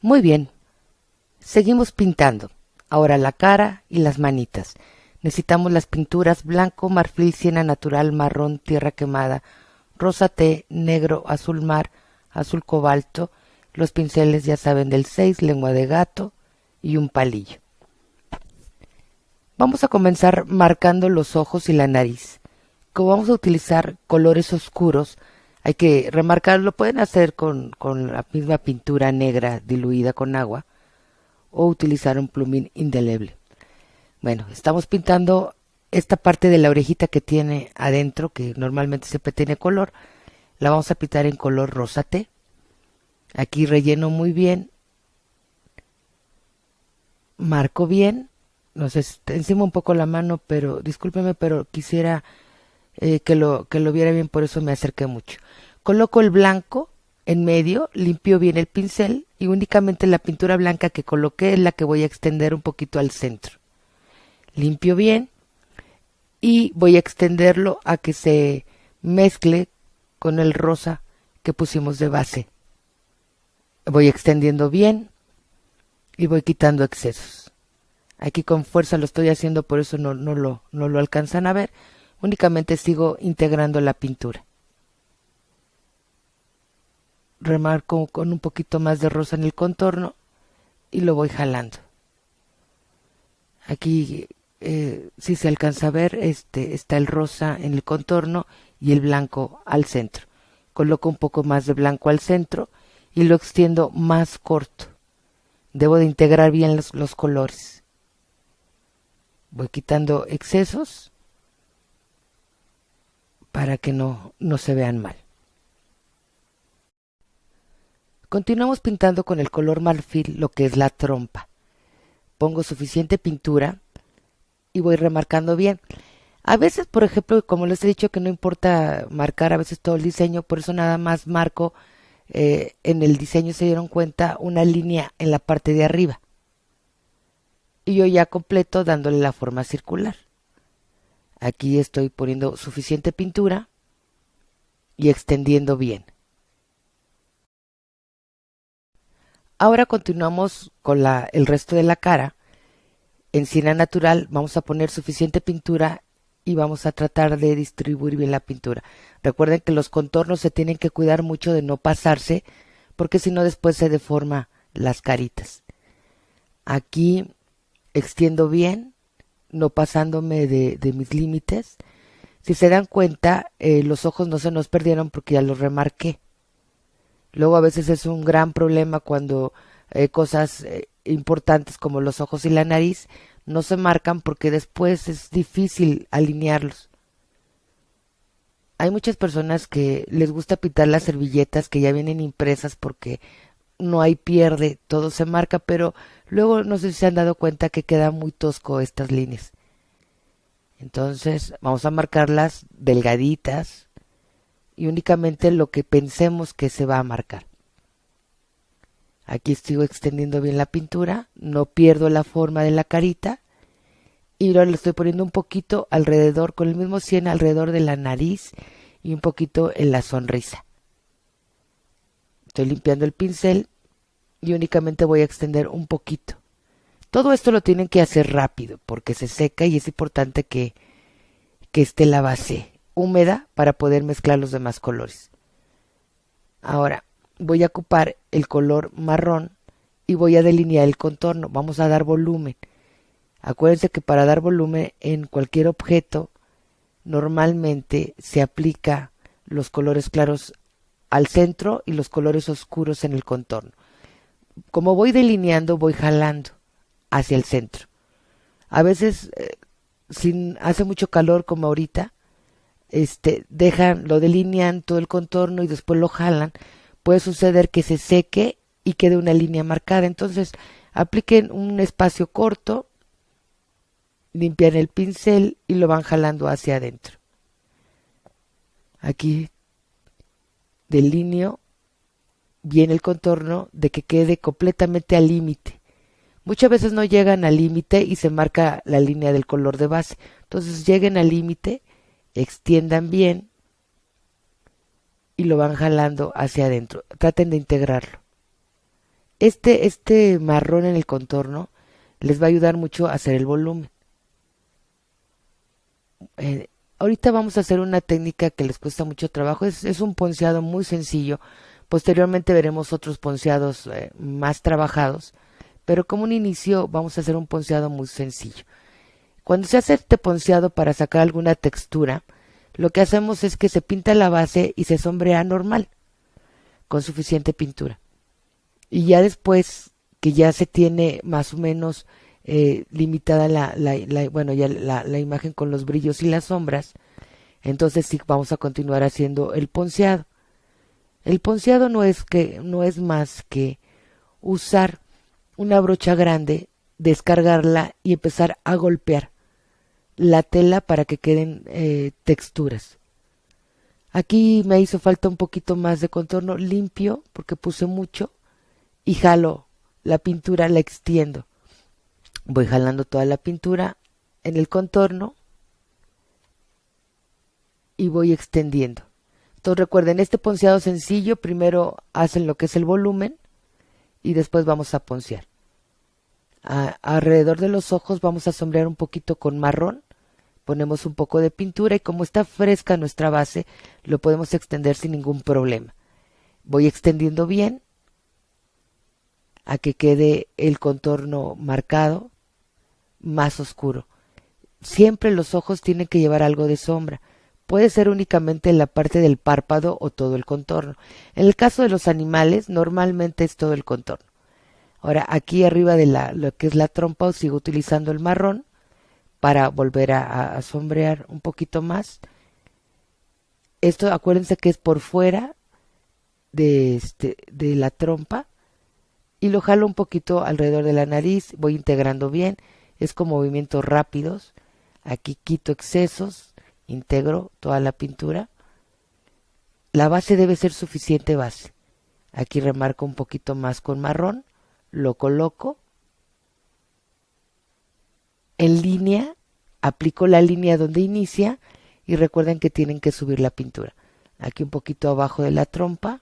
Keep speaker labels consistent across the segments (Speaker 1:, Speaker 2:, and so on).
Speaker 1: Muy bien, seguimos pintando. Ahora la cara y las manitas. Necesitamos las pinturas blanco, marfil, siena natural, marrón, tierra quemada, rosa té, negro, azul mar, azul cobalto. Los pinceles ya saben del 6, lengua de gato y un palillo. Vamos a comenzar marcando los ojos y la nariz. Como vamos a utilizar colores oscuros, hay que remarcarlo. Pueden hacer con la misma pintura negra diluida con agua o utilizar un plumín indeleble. Bueno, estamos pintando esta parte de la orejita que tiene adentro, que normalmente siempre tiene color. La vamos a pintar en color rosa té. Aquí relleno muy bien, marco bien. No sé, encima un poco la mano, pero discúlpeme, pero quisiera que lo viera bien, por eso me acerqué mucho. Coloco el blanco en medio, limpio bien el pincel y únicamente la pintura blanca que coloqué es la que voy a extender un poquito al centro. Limpio bien y voy a extenderlo a que se mezcle con el rosa que pusimos de base. Voy extendiendo bien y voy quitando excesos. Aquí con fuerza lo estoy haciendo, por eso no lo alcanzan a ver. Únicamente sigo integrando la pintura. Remarco con un poquito más de rosa en el contorno y lo voy jalando. Aquí si se alcanza a ver, está el rosa en el contorno y el blanco al centro. Coloco un poco más de blanco al centro y lo extiendo más corto. Debo de integrar bien los colores. Voy quitando excesos para que no se vean mal. Continuamos pintando con el color marfil lo que es la trompa. Pongo suficiente pintura y voy remarcando bien. A veces, por ejemplo, como les he dicho que no importa marcar a veces todo el diseño, por eso nada más marco en el diseño, se dieron cuenta, una línea en la parte de arriba. Y yo ya completo dándole la forma circular. Aquí estoy poniendo suficiente pintura y extendiendo bien. Ahora continuamos con el resto de la cara. En siena natural vamos a poner suficiente pintura y vamos a tratar de distribuir bien la pintura. Recuerden que los contornos se tienen que cuidar mucho de no pasarse, porque si no después se deforma las caritas. Aquí extiendo bien, no pasándome de mis límites. Si se dan cuenta, los ojos no se nos perdieron porque ya los remarqué. Luego a veces es un gran problema cuando cosas importantes como los ojos y la nariz no se marcan porque después es difícil alinearlos. Hay muchas personas que les gusta pintar las servilletas que ya vienen impresas porque no hay pierde, todo se marca, pero luego no sé si se han dado cuenta que queda muy tosco estas líneas. Entonces vamos a marcarlas delgaditas y únicamente lo que pensemos que se va a marcar. Aquí sigo extendiendo bien la pintura, no pierdo la forma de la carita y ahora le estoy poniendo un poquito alrededor, con el mismo siena alrededor de la nariz y un poquito en la sonrisa. Estoy limpiando el pincel y únicamente voy a extender un poquito. Todo esto lo tienen que hacer rápido porque se seca y es importante que esté la base húmeda para poder mezclar los demás colores. Ahora voy a ocupar el color marrón y voy a delinear el contorno. Vamos a dar volumen. Acuérdense que para dar volumen en cualquier objeto normalmente se aplica los colores claros al centro y los colores oscuros en el contorno. Como voy delineando, voy jalando hacia el centro. A veces, si hace mucho calor como ahorita, lo delinean todo el contorno y después lo jalan. Puede suceder que se seque y quede una línea marcada. Entonces, apliquen un espacio corto, limpian el pincel y lo van jalando hacia adentro. Aquí delineo bien el contorno de que quede completamente al límite. Muchas veces no llegan al límite y se marca la línea del color de base. Entonces lleguen al límite, extiendan bien y lo van jalando hacia adentro. Traten de integrarlo. Este marrón en el contorno les va a ayudar mucho a hacer el volumen. Ahorita vamos a hacer una técnica que les cuesta mucho trabajo. Es un ponceado muy sencillo. Posteriormente veremos otros ponceados más trabajados, pero como un inicio vamos a hacer un ponceado muy sencillo. Cuando se hace este ponceado para sacar alguna textura, lo que hacemos es que se pinta la base y se sombrea normal, con suficiente pintura. Y ya después que ya se tiene más o menos limitada la imagen con los brillos y las sombras, entonces sí vamos a continuar haciendo el ponceado. El ponceado no es más que usar una brocha grande, descargarla y empezar a golpear la tela para que queden texturas. Aquí me hizo falta un poquito más de contorno limpio porque puse mucho y jalo la pintura, la extiendo. Voy jalando toda la pintura en el contorno y voy extendiendo. Entonces recuerden, este ponceado sencillo, primero hacen lo que es el volumen y después vamos a poncear. Alrededor de los ojos vamos a sombrear un poquito con marrón, ponemos un poco de pintura y como está fresca nuestra base, lo podemos extender sin ningún problema. Voy extendiendo bien a que quede el contorno marcado, más oscuro. Siempre los ojos tienen que llevar algo de sombra. Puede ser únicamente la parte del párpado o todo el contorno. En el caso de los animales, normalmente es todo el contorno. Ahora, aquí arriba de lo que es la trompa, sigo utilizando el marrón para volver a sombrear un poquito más. Esto, acuérdense que es por fuera de la trompa y lo jalo un poquito alrededor de la nariz. Voy integrando bien. Es con movimientos rápidos. Aquí quito excesos, integro toda la pintura. La base debe ser suficiente base. Aquí remarco un poquito más con marrón, lo coloco. En línea, aplico la línea donde inicia y recuerden que tienen que subir la pintura. Aquí un poquito abajo de la trompa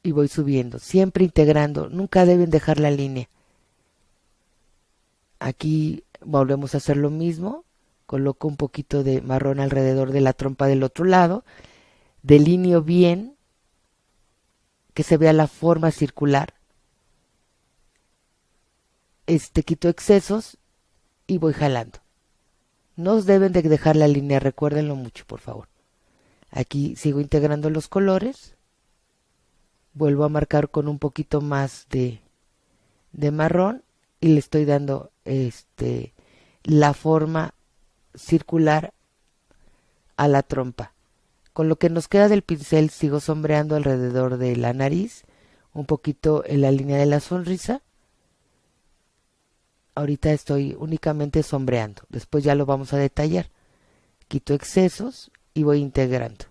Speaker 1: y voy subiendo, siempre integrando, nunca deben dejar la línea. Aquí volvemos a hacer lo mismo, coloco un poquito de marrón alrededor de la trompa del otro lado, delineo bien, que se vea la forma circular, quito excesos y voy jalando. No deben de dejar la línea, recuérdenlo mucho, por favor. Aquí sigo integrando los colores, vuelvo a marcar con un poquito más de marrón y le estoy dando la forma circular a la trompa. Con lo que nos queda del pincel sigo sombreando alrededor de la nariz, un poquito en la línea de la sonrisa. Ahorita estoy únicamente sombreando, después ya lo vamos a detallar. Quito excesos y voy integrando.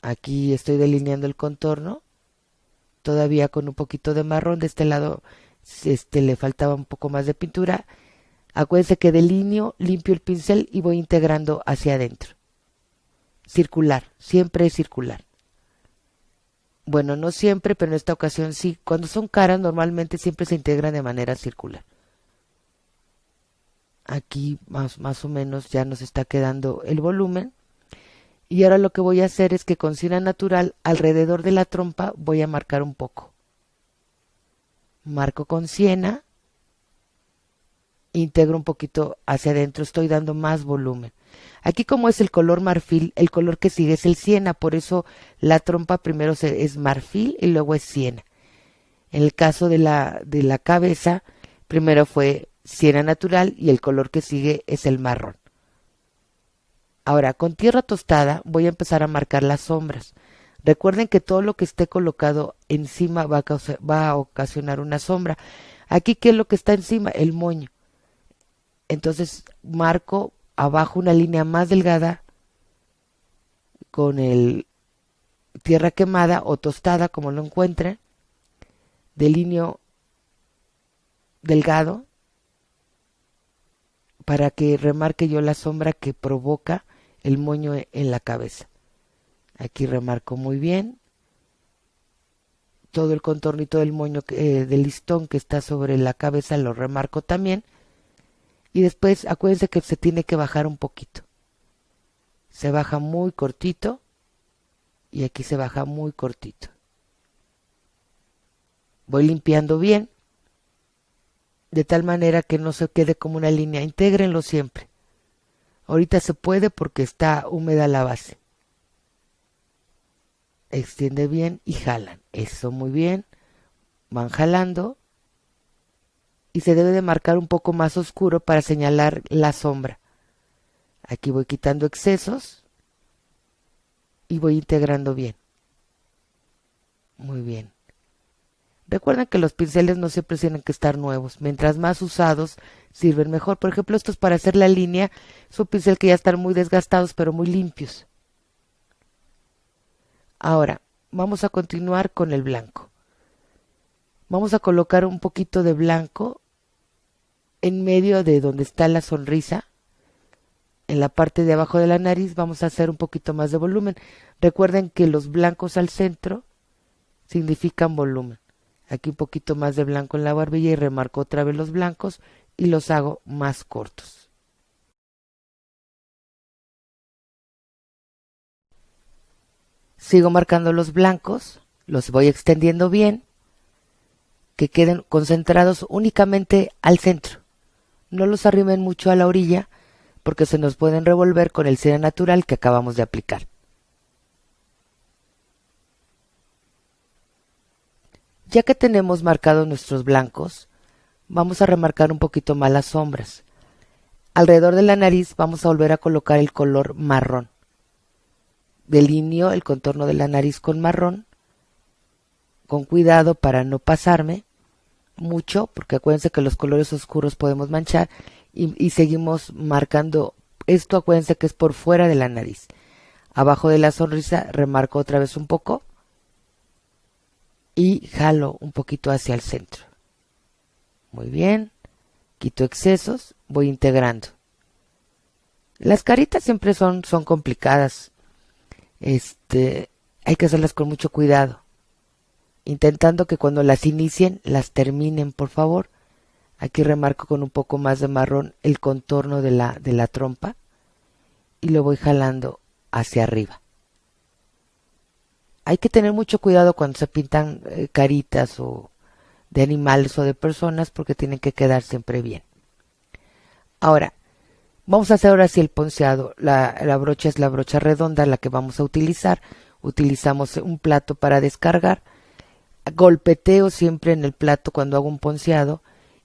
Speaker 1: Aquí estoy delineando el contorno, todavía con un poquito de marrón. De este lado le faltaba un poco más de pintura. Acuérdense que delineo, limpio el pincel y voy integrando hacia adentro. Circular, siempre es circular. Bueno, no siempre, pero en esta ocasión sí. Cuando son caras, normalmente siempre se integran de manera circular. Aquí más o menos ya nos está quedando el volumen. Y ahora lo que voy a hacer es que con siena natural alrededor de la trompa voy a marcar un poco. Marco con siena, integro un poquito hacia adentro, estoy dando más volumen. Aquí como es el color marfil, el color que sigue es el siena, por eso la trompa primero es marfil y luego es siena. En el caso de la cabeza, primero fue siena natural y el color que sigue es el marrón. Ahora, con tierra tostada voy a empezar a marcar las sombras. Recuerden que todo lo que esté colocado encima va a ocasionar una sombra. Aquí, ¿qué es lo que está encima? El moño. Entonces, marco abajo una línea más delgada con el tierra quemada o tostada, como lo encuentren. Delineo delgado para que remarque yo la sombra que provoca el moño en la cabeza. Aquí remarco muy bien, todo el contornito del moño del listón que está sobre la cabeza lo remarco también. Y después acuérdense que se tiene que bajar un poquito. Se baja muy cortito y aquí se baja muy cortito. Voy limpiando bien, de tal manera que no se quede como una línea. Intégrenlo siempre. Ahorita se puede porque está húmeda la base. Extiende bien y jalan. Eso, muy bien. Van jalando. Y se debe de marcar un poco más oscuro para señalar la sombra. Aquí voy quitando excesos y voy integrando bien. Muy bien. Recuerden que los pinceles no siempre tienen que estar nuevos. Mientras más usados, sirven mejor. Por ejemplo, estos para hacer la línea, es un pincel que ya están muy desgastados, pero muy limpios. Ahora, vamos a continuar con el blanco. Vamos a colocar un poquito de blanco en medio de donde está la sonrisa. En la parte de abajo de la nariz vamos a hacer un poquito más de volumen. Recuerden que los blancos al centro significan volumen. Aquí un poquito más de blanco en la barbilla y remarco otra vez los blancos y los hago más cortos. Sigo marcando los blancos, los voy extendiendo bien, que queden concentrados únicamente al centro. No los arrimen mucho a la orilla porque se nos pueden revolver con el cera natural que acabamos de aplicar. Ya que tenemos marcados nuestros blancos, vamos a remarcar un poquito más las sombras. Alrededor de la nariz vamos a volver a colocar el color marrón. Delineo el contorno de la nariz con marrón, con cuidado para no pasarme mucho, porque acuérdense que los colores oscuros podemos manchar, y seguimos marcando. Esto acuérdense que es por fuera de la nariz. Abajo de la sonrisa remarco otra vez un poco y jalo un poquito hacia el centro. Muy bien, quito excesos, voy integrando. Las caritas siempre son complicadas. Hay que hacerlas con mucho cuidado, intentando que cuando las inicien, las terminen, por favor. Aquí remarco con un poco más de marrón el contorno de la trompa y lo voy jalando hacia arriba. Hay que tener mucho cuidado cuando se pintan caritas o de animales o de personas porque tienen que quedar siempre bien. Ahora, vamos a hacer ahora sí el ponceado. La brocha es la brocha redonda la que vamos a utilizar. Utilizamos un plato para descargar. Golpeteo siempre en el plato cuando hago un ponceado.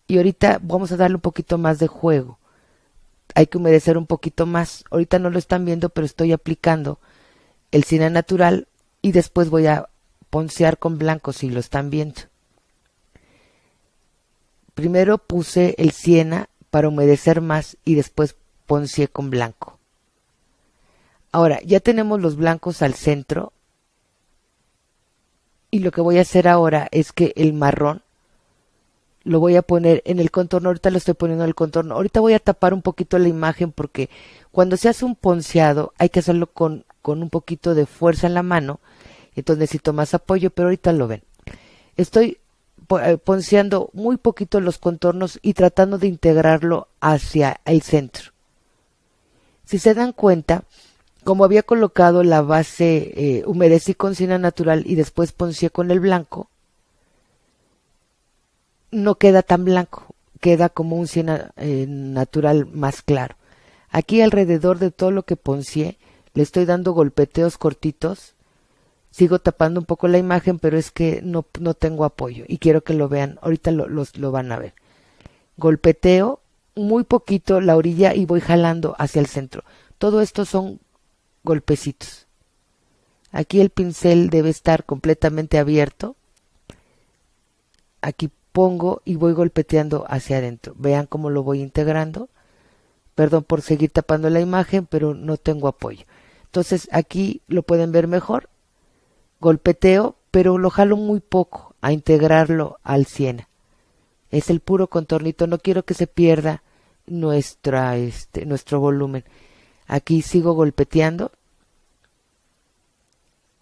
Speaker 1: Y ahorita vamos a darle un poquito más de juego. Hay que humedecer un poquito más. Ahorita no lo están viendo, pero estoy aplicando el siena natural y después voy a poncear con blanco si lo están viendo. Primero puse el siena para humedecer más y después ponceé con blanco. Ahora ya tenemos los blancos al centro y lo que voy a hacer ahora es que el marrón lo voy a poner en el contorno. Ahorita lo estoy poniendo en el contorno. Ahorita voy a tapar un poquito la imagen porque cuando se hace un ponceado hay que hacerlo con un poquito de fuerza en la mano. Entonces necesito más apoyo, pero ahorita lo ven. Estoy ponceando muy poquito los contornos y tratando de integrarlo hacia el centro. Si se dan cuenta, como había colocado la base, humedecí con siena natural y después ponceé con el blanco, no queda tan blanco, queda como un siena natural más claro. Aquí alrededor de todo lo que ponceé le estoy dando golpeteos cortitos. Sigo tapando un poco la imagen, pero es que no tengo apoyo y quiero que lo vean. Ahorita lo van a ver. Golpeteo muy poquito la orilla y voy jalando hacia el centro. Todo esto son golpecitos. Aquí el pincel debe estar completamente abierto. Aquí pongo y voy golpeteando hacia adentro. Vean cómo lo voy integrando. Perdón por seguir tapando la imagen, pero no tengo apoyo. Entonces aquí lo pueden ver mejor. Golpeteo, pero lo jalo muy poco a integrarlo al siena. Es el puro contornito, no quiero que se pierda nuestro volumen. Aquí sigo golpeteando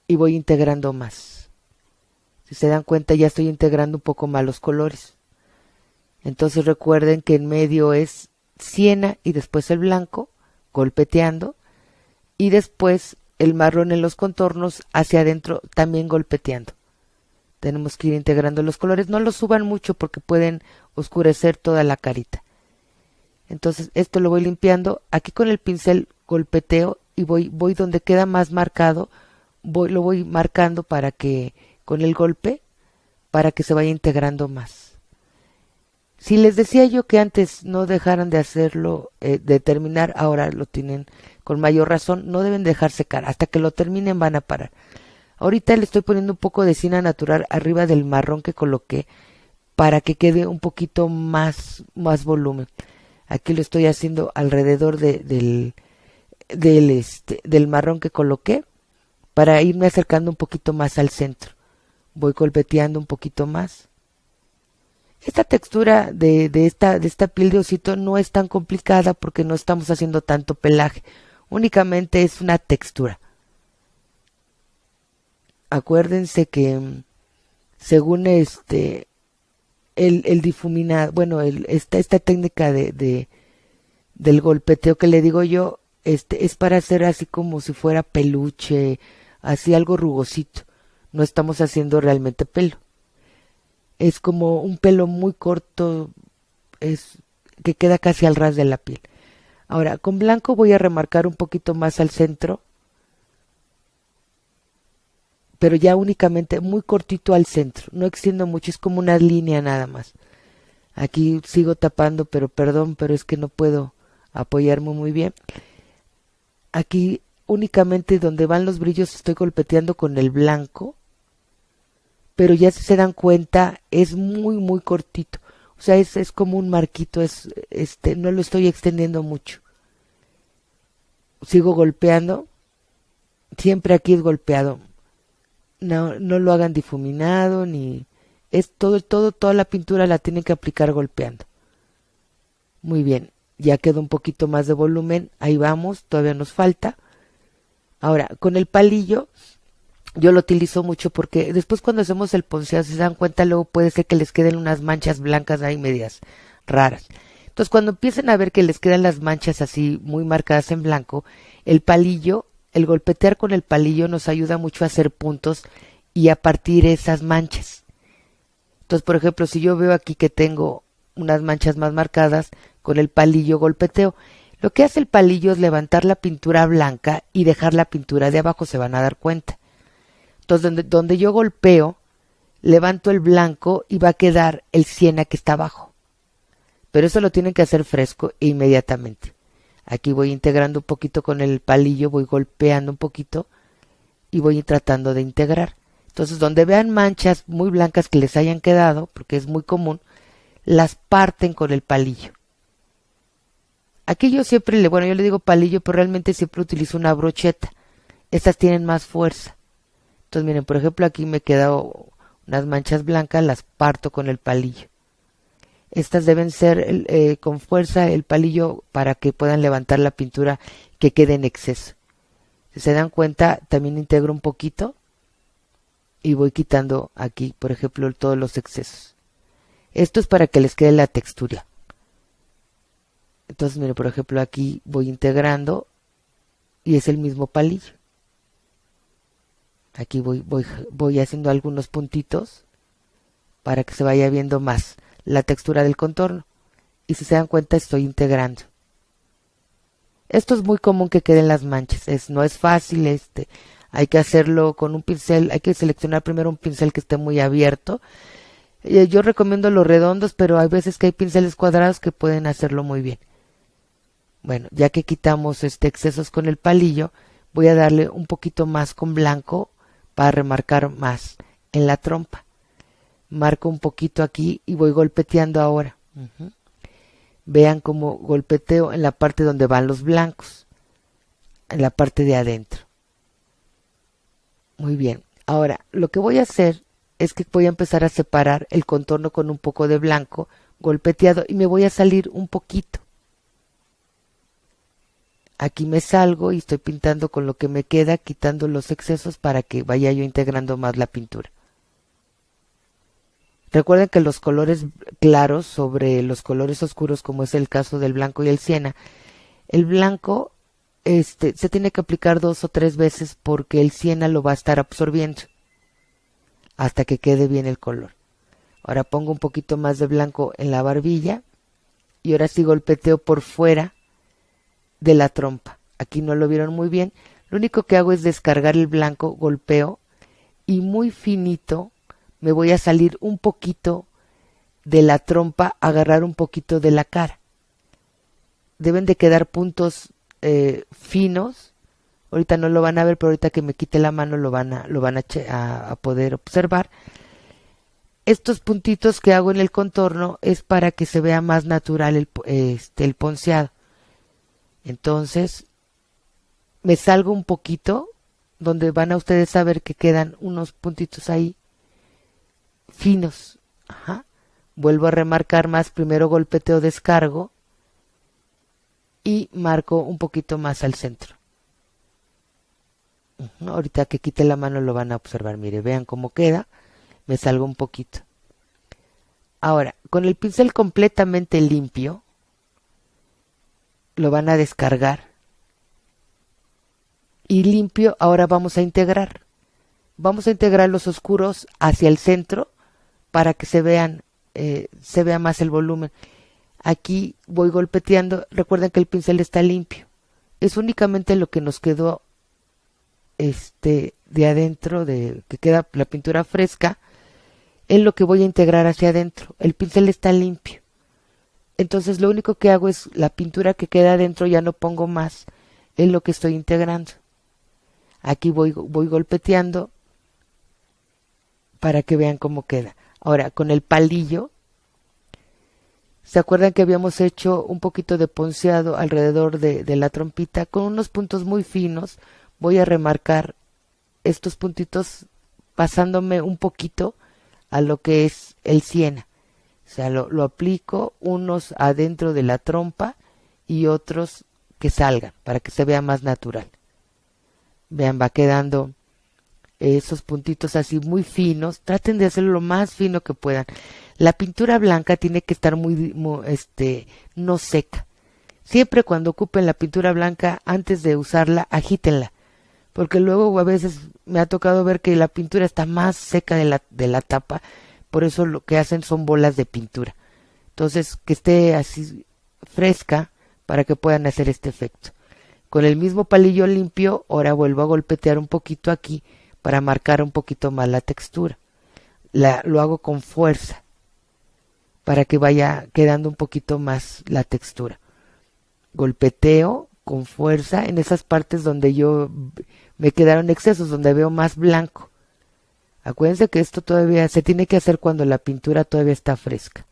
Speaker 1: y voy integrando más. Si se dan cuenta, ya estoy integrando un poco más los colores. Entonces recuerden que en medio es siena y después el blanco, golpeteando, y después el marrón en los contornos hacia adentro también golpeteando. Tenemos que ir integrando los colores, no los suban mucho porque pueden oscurecer toda la carita. Entonces esto lo voy limpiando, aquí con el pincel golpeteo y voy donde queda más marcado, lo voy marcando para que, con el golpe, para que se vaya integrando más. Si les decía yo que antes no dejaran de hacerlo, de terminar, ahora lo tienen con mayor razón, no deben dejar secar, hasta que lo terminen van a parar. Ahorita le estoy poniendo un poco de cera natural arriba del marrón que coloqué para que quede un poquito más volumen. Aquí lo estoy haciendo alrededor del marrón que coloqué para irme acercando un poquito más al centro. Voy golpeteando un poquito más. Esta textura de esta piel de osito no es tan complicada porque no estamos haciendo tanto pelaje. Únicamente es una textura. Acuérdense que según el difuminado, bueno, esta técnica del golpeteo que le digo yo, es para hacer así como si fuera peluche, así algo rugosito. No estamos haciendo realmente pelo. Es como un pelo muy corto, es que queda casi al ras de la piel. Ahora, con blanco voy a remarcar un poquito más al centro, pero ya únicamente muy cortito al centro, no extiendo mucho, es como una línea nada más. Aquí sigo tapando, pero perdón, pero es que no puedo apoyarme muy bien. Aquí únicamente donde van los brillos estoy golpeteando con el blanco, pero ya si se dan cuenta es muy cortito. O sea, es como un marquito, no lo estoy extendiendo mucho. Sigo golpeando, siempre aquí es golpeado. No lo hagan difuminado, ni es toda la pintura la tienen que aplicar golpeando. Muy bien, ya quedó un poquito más de volumen, ahí vamos, todavía nos falta. Ahora, con el palillo, yo lo utilizo mucho porque después cuando hacemos el ponceado, si se dan cuenta, luego puede ser que les queden unas manchas blancas ahí medias raras. Entonces, cuando empiecen a ver que les quedan las manchas así muy marcadas en blanco, el palillo, el golpetear con el palillo nos ayuda mucho a hacer puntos y a partir esas manchas. Entonces, por ejemplo, si yo veo aquí que tengo unas manchas más marcadas, con el palillo golpeteo. Lo que hace el palillo es levantar la pintura blanca y dejar la pintura de abajo, se van a dar cuenta. Entonces, donde yo golpeo, levanto el blanco y va a quedar el siena que está abajo. Pero eso lo tienen que hacer fresco e inmediatamente. Aquí voy integrando un poquito con el palillo, voy golpeando un poquito y voy tratando de integrar. Entonces, donde vean manchas muy blancas que les hayan quedado, porque es muy común, las parten con el palillo. Aquí yo siempre yo le digo palillo, pero realmente siempre utilizo una brocheta. Estas tienen más fuerza. Entonces, miren, por ejemplo, aquí me he quedado unas manchas blancas, las parto con el palillo. Estas deben ser con fuerza el palillo para que puedan levantar la pintura que quede en exceso. Si se dan cuenta, también integro un poquito y voy quitando aquí, por ejemplo, todos los excesos. Esto es para que les quede la textura. Entonces, miren, por ejemplo, aquí voy integrando y es el mismo palillo. Aquí voy haciendo algunos puntitos para que se vaya viendo más la textura del contorno. Y si se dan cuenta, estoy integrando. Esto es muy común que queden las manchas. No es fácil, hay que hacerlo con un pincel. Hay que seleccionar primero un pincel que esté muy abierto. Yo recomiendo los redondos, pero hay veces que hay pinceles cuadrados que pueden hacerlo muy bien. Bueno, ya que quitamos excesos con el palillo, voy a darle un poquito más con blanco para remarcar más en la trompa. Marco un poquito aquí y voy golpeteando ahora. Vean cómo golpeteo en la parte donde van los blancos, en la parte de adentro. Muy bien. Ahora, lo que voy a hacer es que voy a empezar a separar el contorno con un poco de blanco golpeteado y me voy a salir un poquito. Aquí me salgo y estoy pintando con lo que me queda, quitando los excesos para que vaya yo integrando más la pintura. Recuerden que los colores claros sobre los colores oscuros, como es el caso del blanco y el siena, el blanco se tiene que aplicar 2 o 3 veces porque el siena lo va a estar absorbiendo hasta que quede bien el color. Ahora pongo un poquito más de blanco en la barbilla y ahora sí golpeteo por fuera de la trompa. Aquí no lo vieron muy bien. Lo único que hago es descargar el blanco, golpeo y muy finito me voy a salir un poquito de la trompa, agarrar un poquito de la cara. Deben de quedar puntos finos. Ahorita no lo van a ver, pero ahorita que me quite la mano lo van a poder observar. Estos puntitos que hago en el contorno es para que se vea más natural el ponceado. Entonces me salgo un poquito, donde van a ustedes saber que quedan unos puntitos ahí finos. Ajá. Vuelvo a remarcar más, primero golpeteo, descargo y marco un poquito más al centro. Ahorita que quite la mano lo van a observar, mire, vean cómo queda, me salgo un poquito. Ahora, con el pincel completamente limpio, lo van a descargar. Y limpio, ahora vamos a integrar. Vamos a integrar los oscuros hacia el centro para que se vea más el volumen. Aquí voy golpeteando, recuerden que el pincel está limpio. Es únicamente lo que nos quedó de adentro, que queda la pintura fresca, es lo que voy a integrar hacia adentro. El pincel está limpio. Entonces lo único que hago es la pintura que queda adentro, ya no pongo más, es lo que estoy integrando. Aquí voy golpeteando para que vean cómo queda. Ahora, con el palillo, ¿se acuerdan que habíamos hecho un poquito de ponceado alrededor de la trompita? Con unos puntos muy finos voy a remarcar estos puntitos pasándome un poquito a lo que es el siena. O sea, lo aplico unos adentro de la trompa y otros que salgan para que se vea más natural. Vean, va quedando esos puntitos así muy finos. Traten de hacerlo lo más fino que puedan. La pintura blanca tiene que estar no seca. Siempre cuando ocupen la pintura blanca, antes de usarla, agítenla. Porque luego a veces me ha tocado ver que la pintura está más seca de la tapa. Por eso lo que hacen son bolas de pintura. Entonces, que esté así fresca para que puedan hacer este efecto. Con el mismo palillo limpio, ahora vuelvo a golpetear un poquito aquí para marcar un poquito más la textura. Lo hago con fuerza para que vaya quedando un poquito más la textura. Golpeteo con fuerza en esas partes donde me quedaron excesos, donde veo más blanco. Acuérdense que esto todavía se tiene que hacer cuando la pintura todavía está fresca.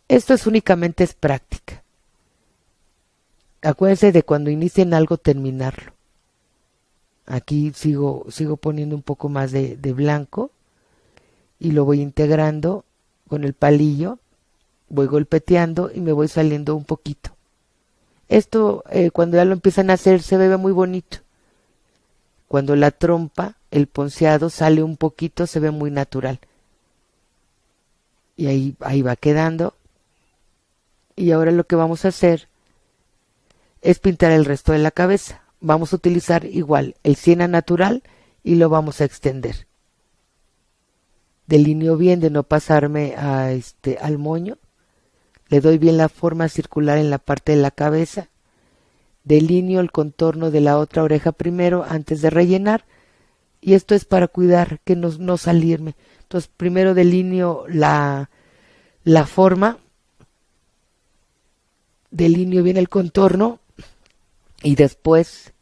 Speaker 1: Esto únicamente es práctica. Acuérdense de cuando inicien algo terminarlo. Aquí sigo poniendo un poco más de blanco y lo voy integrando con el palillo, voy golpeteando y me voy saliendo un poquito. Esto cuando ya lo empiezan a hacer se ve muy bonito. Cuando la trompa, el ponceado sale un poquito, se ve muy natural. Y ahí va quedando. Y ahora lo que vamos a hacer es pintar el resto de la cabeza. Vamos a utilizar igual el siena natural y lo vamos a extender. Delineo bien de no pasarme al moño. Le doy bien la forma circular en la parte de la cabeza. Delineo el contorno de la otra oreja primero antes de rellenar. Y esto es para cuidar que no salirme. Entonces primero delineo la forma. Delineo bien el contorno. Y después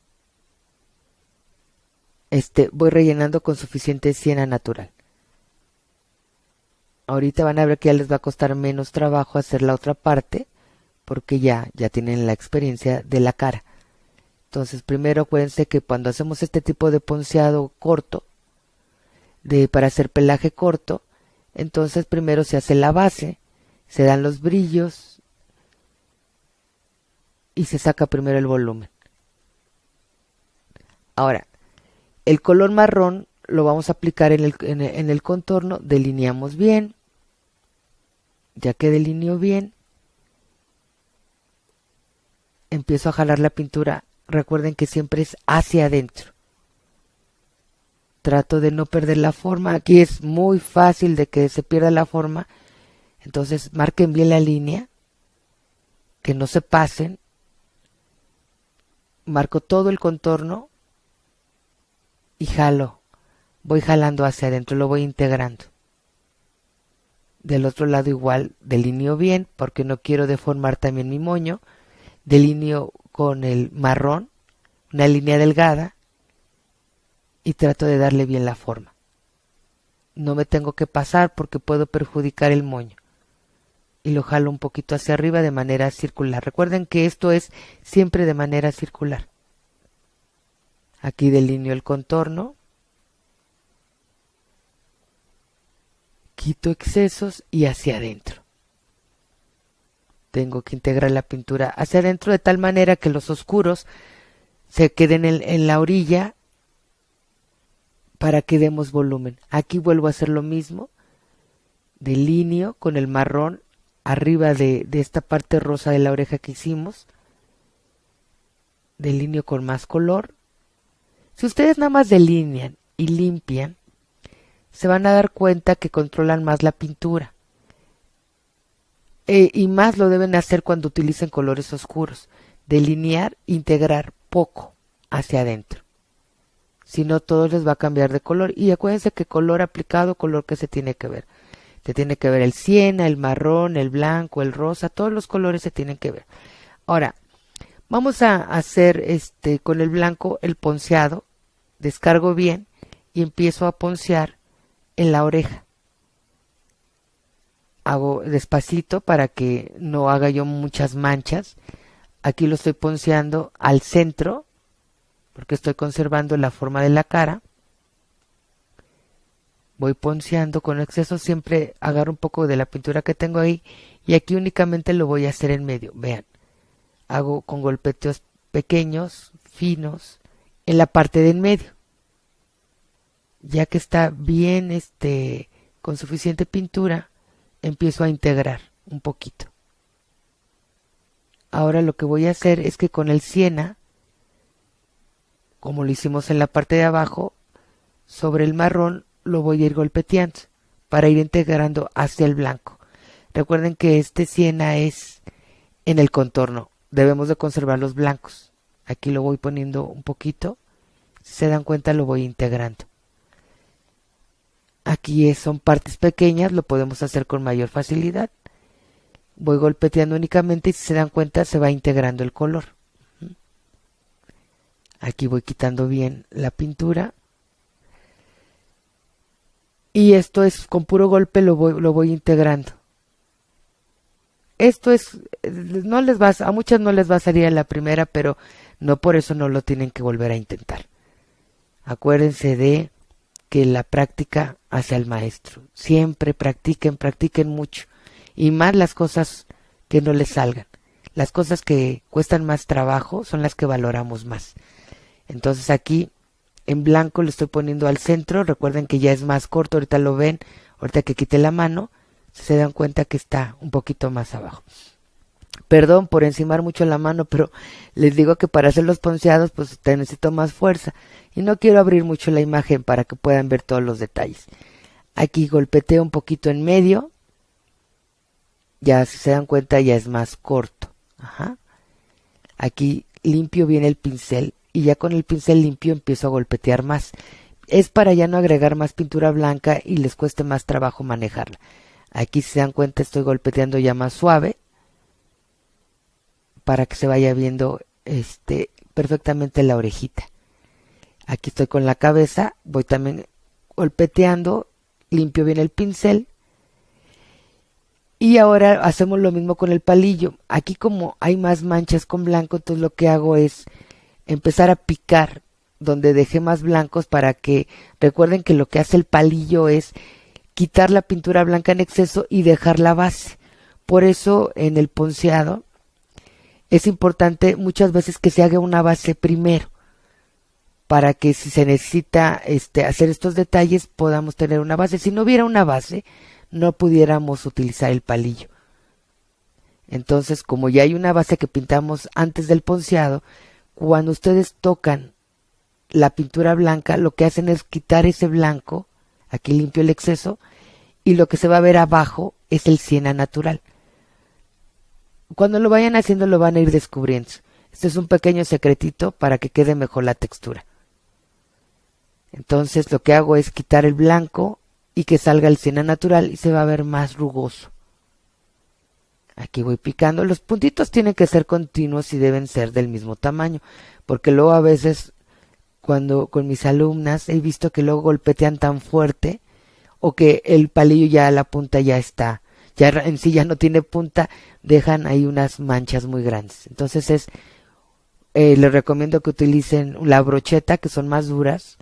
Speaker 1: voy rellenando con suficiente siena natural. Ahorita van a ver que ya les va a costar menos trabajo hacer la otra parte porque ya tienen la experiencia de la cara. Entonces primero acuérdense que cuando hacemos este tipo de ponceado corto, para hacer pelaje corto, entonces primero se hace la base, se dan los brillos y se saca primero el volumen. Ahora, el color marrón lo vamos a aplicar en el contorno. Delineamos bien. Ya que delineo bien, empiezo a jalar la pintura. Recuerden que siempre es hacia adentro. Trato de no perder la forma. Aquí es muy fácil de que se pierda la forma. Entonces marquen bien la línea, que no se pasen. Marco todo el contorno y jalo. Voy jalando hacia adentro, lo voy integrando. Del otro lado igual, delineo bien porque no quiero deformar también mi moño. Delineo con el marrón, una línea delgada, y trato de darle bien la forma. No me tengo que pasar porque puedo perjudicar el moño. Y lo jalo un poquito hacia arriba de manera circular. Recuerden que esto es siempre de manera circular. Aquí delineo el contorno. Quito excesos y hacia adentro. Tengo que integrar la pintura hacia adentro de tal manera que los oscuros se queden en la orilla para que demos volumen. Aquí vuelvo a hacer lo mismo. Delineo con el marrón arriba de esta parte rosa de la oreja que hicimos. Delineo con más color. Si ustedes nada más delinean y limpian, se van a dar cuenta que controlan más la pintura. Y más lo deben hacer cuando utilicen colores oscuros. Delinear, integrar poco hacia adentro. Si no, todo les va a cambiar de color. Y acuérdense que color aplicado, color que se tiene que ver. Se tiene que ver el siena, el marrón, el blanco, el rosa, todos los colores se tienen que ver. Ahora, vamos a hacer con el blanco el ponceado. Descargo bien y empiezo a poncear en la oreja. Hago despacito para que no haga yo muchas manchas. Aquí lo estoy ponceando al centro porque estoy conservando la forma de la cara. Voy ponceando con exceso, siempre agarro un poco de la pintura que tengo ahí y aquí únicamente lo voy a hacer en medio. Vean, hago con golpeteos pequeños, finos, en la parte de en medio. Ya que está bien con suficiente pintura, empiezo a integrar un poquito. Ahora lo que voy a hacer es que con el siena, como lo hicimos en la parte de abajo, sobre el marrón lo voy a ir golpeteando para ir integrando hacia el blanco. Recuerden que este siena es en el contorno, debemos de conservar los blancos. Aquí lo voy poniendo un poquito, si se dan cuenta lo voy integrando. Aquí son partes pequeñas, lo podemos hacer con mayor facilidad. Voy golpeteando únicamente y si se dan cuenta se va integrando el color. Aquí voy quitando bien la pintura. Y esto es con puro golpe lo voy integrando. Esto es, a muchas no les va a salir en la primera, pero no por eso no lo tienen que volver a intentar. Acuérdense de que la práctica hace al maestro. Siempre practiquen mucho. Y más las cosas que no les salgan. Las cosas que cuestan más trabajo son las que valoramos más. Entonces aquí en blanco le estoy poniendo al centro. Recuerden que ya es más corto, ahorita lo ven. Ahorita que quite la mano, se dan cuenta que está un poquito más abajo. Perdón por encimar mucho la mano, pero les digo que para hacer los ponceados pues te necesito más fuerza. Y no quiero abrir mucho la imagen para que puedan ver todos los detalles. Aquí golpeteo un poquito en medio. Ya si se dan cuenta ya es más corto. Ajá. Aquí limpio bien el pincel y ya con el pincel limpio empiezo a golpetear más. Es para ya no agregar más pintura blanca y les cueste más trabajo manejarla. Aquí si se dan cuenta estoy golpeteando ya más suave para que se vaya viendo perfectamente la orejita. Aquí estoy con la cabeza, voy también golpeteando, limpio bien el pincel. Y ahora hacemos lo mismo con el palillo. Aquí como hay más manchas con blanco, entonces lo que hago es empezar a picar donde dejé más blancos para que recuerden que lo que hace el palillo es quitar la pintura blanca en exceso y dejar la base. Por eso en el ponceado es importante muchas veces que se haga una base primero. para que si se necesita hacer estos detalles podamos tener una base. Si no hubiera una base, no pudiéramos utilizar el palillo. Entonces, como ya hay una base que pintamos antes del ponceado, cuando ustedes tocan la pintura blanca, lo que hacen es quitar ese blanco, aquí limpio el exceso, y lo que se va a ver abajo es el siena natural. Cuando lo vayan haciendo lo van a ir descubriendo. Este es un pequeño secretito para que quede mejor la textura. Entonces lo que hago es quitar el blanco y que salga el siena natural y se va a ver más rugoso. Aquí voy picando. Los puntitos tienen que ser continuos y deben ser del mismo tamaño, porque luego a veces cuando con mis alumnas he visto que luego golpetean tan fuerte o que el palillo ya la punta ya está, ya en sí ya no tiene punta, dejan ahí unas manchas muy grandes. Entonces les recomiendo que utilicen la brocheta, que son más duras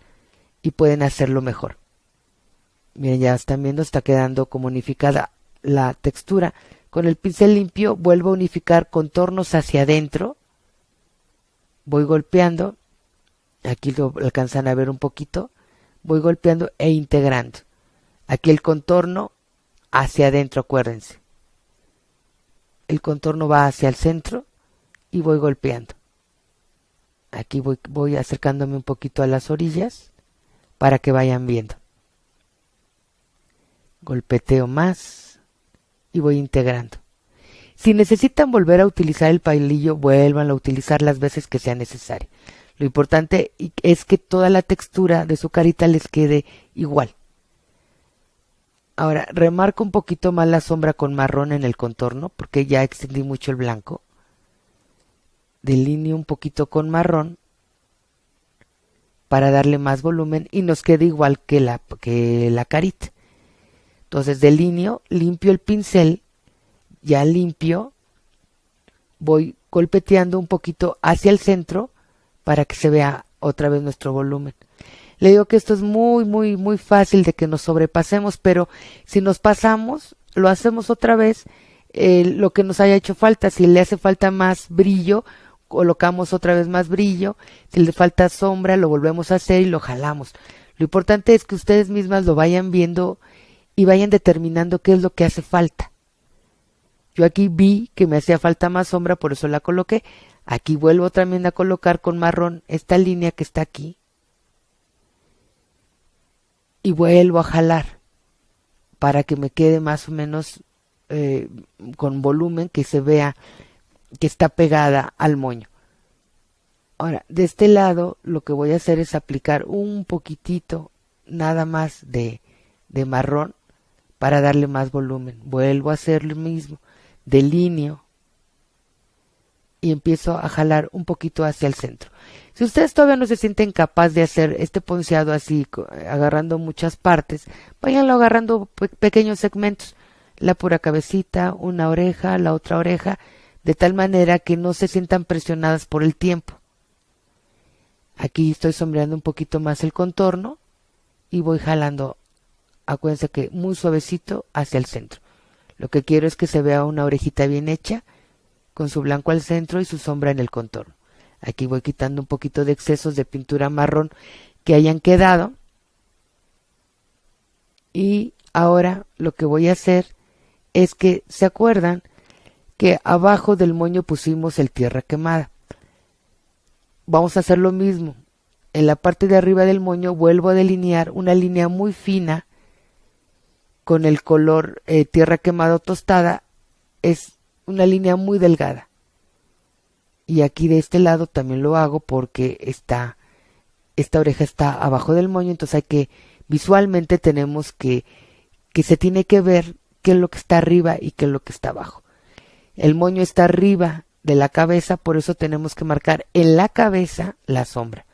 Speaker 1: y pueden hacerlo mejor. Miren, ya están viendo, está quedando como unificada la textura. Con el pincel limpio vuelvo a unificar contornos hacia adentro, voy golpeando, aquí lo alcanzan a ver un poquito, voy golpeando e integrando. Aquí el contorno hacia adentro, acuérdense. El contorno va hacia el centro y voy golpeando. Aquí voy acercándome un poquito a las orillas para que vayan viendo. Golpeteo más y voy integrando. Si necesitan volver a utilizar el palillo, vuelvan a utilizar las veces que sea necesario. Lo importante es que toda la textura de su carita les quede igual. Ahora, remarco un poquito más la sombra con marrón en el contorno, porque ya extendí mucho el blanco. Delineo un poquito con marrón para darle más volumen y nos quede igual que la carita. Entonces delineo, limpio el pincel, ya limpio, voy golpeteando un poquito hacia el centro para que se vea otra vez nuestro volumen. Le digo que esto es muy, muy, muy fácil de que nos sobrepasemos, pero si nos pasamos, lo hacemos otra vez, lo que nos haya hecho falta. Si le hace falta más brillo, colocamos otra vez más brillo. Si le falta sombra, lo volvemos a hacer y lo jalamos. Lo importante es que ustedes mismas lo vayan viendo y vayan determinando qué es lo que hace falta. Yo aquí vi que me hacía falta más sombra, por eso la coloqué. Aquí vuelvo también a colocar con marrón esta línea que está aquí. Y vuelvo a jalar para que me quede más o menos con volumen, que se vea que está pegada al moño. Ahora, de este lado lo que voy a hacer es aplicar un poquitito nada más de marrón para darle más volumen. Vuelvo a hacer lo mismo, delineo y empiezo a jalar un poquito hacia el centro. Si ustedes todavía no se sienten capaz de hacer este ponceado así, agarrando muchas partes, váyanlo agarrando pequeños segmentos, la pura cabecita, una oreja, la otra oreja, de tal manera que no se sientan presionadas por el tiempo. Aquí estoy sombreando un poquito más el contorno y voy jalando, acuérdense que muy suavecito hacia el centro. Lo que quiero es que se vea una orejita bien hecha, con su blanco al centro y su sombra en el contorno. Aquí voy quitando un poquito de excesos de pintura marrón que hayan quedado. Y ahora lo que voy a hacer es que, ¿se acuerdan que abajo del moño pusimos el tierra quemada? Vamos a hacer lo mismo. En la parte de arriba del moño vuelvo a delinear una línea muy fina con el color tierra quemada o tostada. Es una línea muy delgada. Y aquí de este lado también lo hago porque esta oreja está abajo del moño, entonces hay que, visualmente tenemos que se tiene que ver qué es lo que está arriba y qué es lo que está abajo. El moño está arriba de la cabeza, por eso tenemos que marcar en la cabeza la sombra.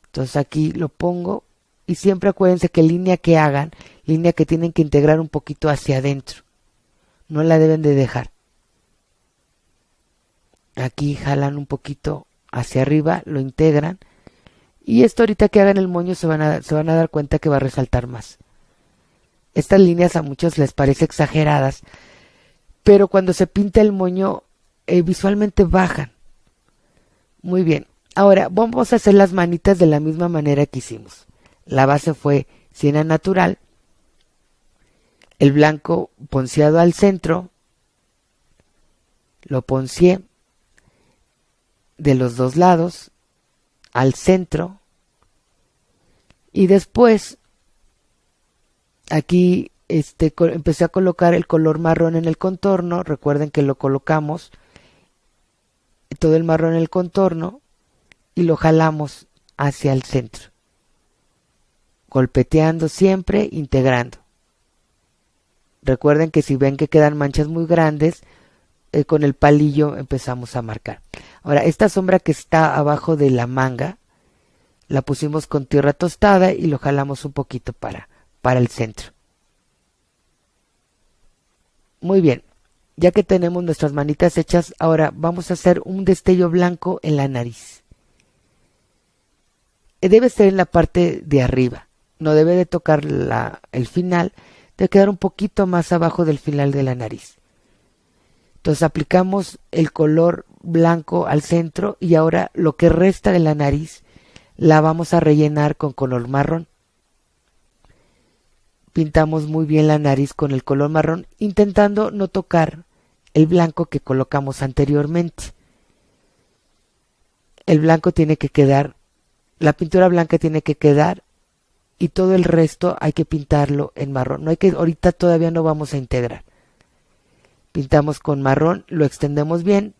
Speaker 1: Entonces aquí lo pongo y siempre acuérdense que línea que hagan, línea que tienen que integrar un poquito hacia adentro. No la deben de dejar. Aquí jalan un poquito hacia arriba, lo integran. Y esto ahorita que hagan el moño se van a dar cuenta que va a resaltar más. Estas líneas a muchos les parece exageradas, pero cuando se pinta el moño visualmente bajan. Muy bien, Ahora vamos a hacer las manitas de la misma manera que hicimos. La base fue siena natural, el blanco ponceado al centro, lo ponceé de los dos lados al centro y después aquí empecé a colocar el color marrón en el contorno. Recuerden que lo colocamos todo el marrón en el contorno y lo jalamos hacia el centro, golpeteando siempre, integrando. Recuerden que si ven que quedan manchas muy grandes, con el palillo empezamos a marcar. Ahora, esta sombra que está abajo de la manga, la pusimos con tierra tostada y lo jalamos un poquito para el centro. Muy bien, ya que tenemos nuestras manitas hechas, ahora vamos a hacer un destello blanco en la nariz. Debe ser en la parte de arriba, no debe de tocar el final, debe quedar un poquito más abajo del final de la nariz. Entonces aplicamos el color blanco al centro y ahora lo que resta de la nariz la vamos a rellenar con color marrón. Pintamos muy bien la nariz con el color marrón, intentando no tocar el blanco que colocamos anteriormente. El blanco tiene que quedar, la pintura blanca tiene que quedar y todo el resto hay que pintarlo en marrón. No hay que, ahorita todavía no vamos a integrar. Pintamos con marrón, lo extendemos bien,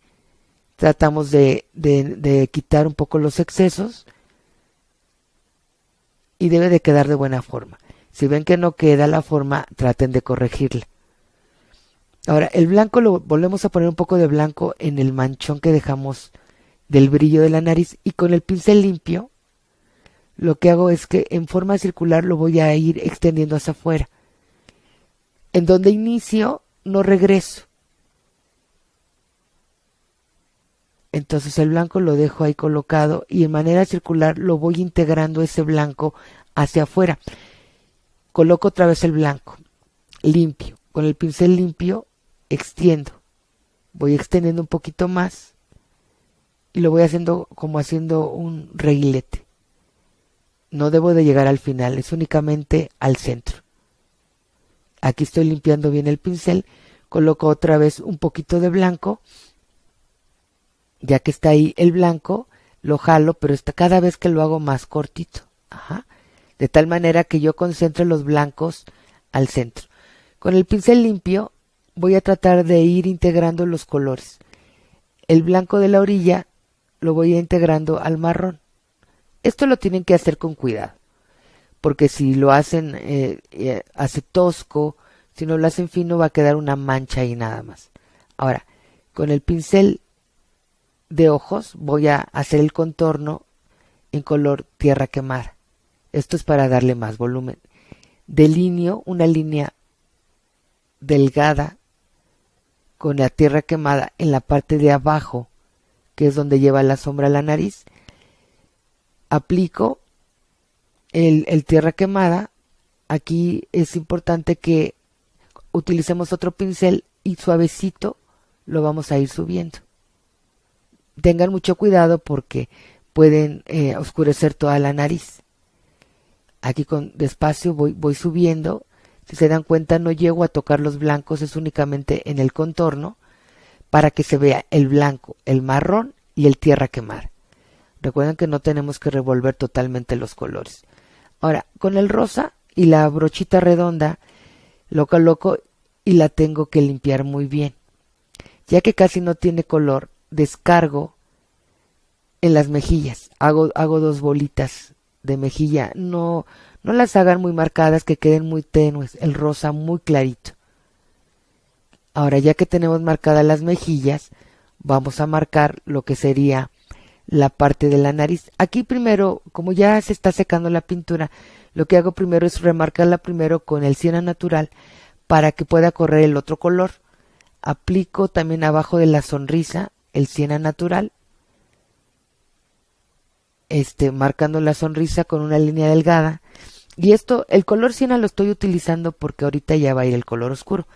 Speaker 1: tratamos de quitar un poco los excesos y debe de quedar de buena forma. Si ven que no queda la forma, traten de corregirla. Ahora, el blanco lo volvemos a poner un poco de blanco en el manchón que dejamos del brillo de la nariz y con el pincel limpio lo que hago es que en forma circular lo voy a ir extendiendo hacia afuera. En donde inicio, no regreso. Entonces el blanco lo dejo ahí colocado y en manera circular lo voy integrando ese blanco hacia afuera. Coloco otra vez el blanco, limpio. Con el pincel limpio extiendo. Voy extendiendo un poquito más y lo voy haciendo como haciendo un reguilete. No debo de llegar al final, es únicamente al centro. Aquí estoy limpiando bien el pincel, coloco otra vez un poquito de blanco. Ya que está ahí el blanco, lo jalo, pero cada vez que lo hago más cortito. Ajá. De tal manera que yo concentre los blancos al centro. Con el pincel limpio voy a tratar de ir integrando los colores. El blanco de la orilla lo voy a integrando al marrón. Esto lo tienen que hacer con cuidado, porque si lo hacen hace tosco, si no lo hacen fino va a quedar una mancha y nada más. Ahora, con el pincel de ojos voy a hacer el contorno en color tierra quemada. Esto es para darle más volumen. Delineo una línea delgada con la tierra quemada en la parte de abajo, que es donde lleva la sombra a la nariz. Aplico el tierra quemada. Aquí es importante que utilicemos otro pincel y suavecito lo vamos a ir subiendo. Tengan mucho cuidado porque pueden oscurecer toda la nariz. Aquí con despacio voy subiendo. Si se dan cuenta, no llego a tocar los blancos, es únicamente en el contorno para que se vea el blanco, el marrón y el tierra quemada. Recuerden que no tenemos que revolver totalmente los colores. Ahora, con el rosa y la brochita redonda lo coloco y la tengo que limpiar muy bien. Ya que casi no tiene color, descargo en las mejillas. Hago dos bolitas de mejilla. No las hagan muy marcadas, que queden muy tenues. El rosa muy clarito. Ahora, ya que tenemos marcadas las mejillas, vamos a marcar lo que sería la parte de la nariz. Aquí primero, como ya se está secando la pintura, lo que hago primero es remarcarla primero con el siena natural para que pueda correr el otro color. Aplico también abajo de la sonrisa el siena natural, marcando la sonrisa con una línea delgada. Y esto, el color siena lo estoy utilizando porque ahorita ya va a ir el color oscuro,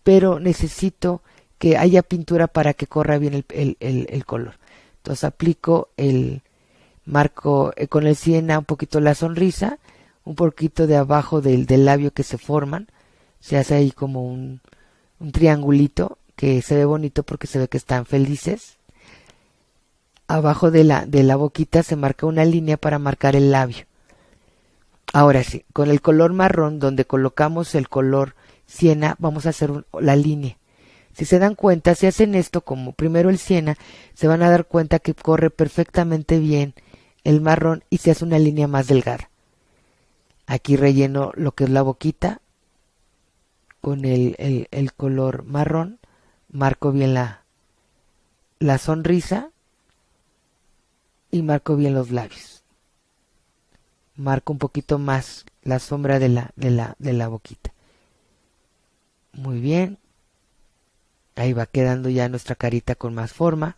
Speaker 1: pero necesito que haya pintura para que corra bien el color. Entonces aplico el marco con el siena un poquito la sonrisa, un poquito de abajo del labio que se forman, se hace ahí como un triangulito que se ve bonito porque se ve que están felices. Abajo de la boquita se marca una línea para marcar el labio. Ahora sí, con el color marrón donde colocamos el color siena vamos a hacer la línea. Si se dan cuenta, si hacen esto como primero el siena, se van a dar cuenta que corre perfectamente bien el marrón y se hace una línea más delgada. Aquí relleno lo que es la boquita con el color marrón, marco bien la sonrisa y marco bien los labios. Marco un poquito más la sombra de la boquita. Muy bien. Ahí va quedando ya nuestra carita con más forma.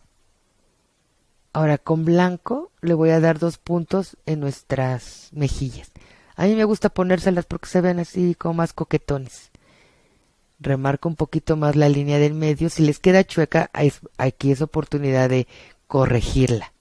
Speaker 1: Ahora con blanco le voy a dar 2 puntos en nuestras mejillas. A mí me gusta ponérselas porque se ven así como más coquetones. Remarco un poquito más la línea del medio. Si les queda chueca, aquí es oportunidad de corregirla.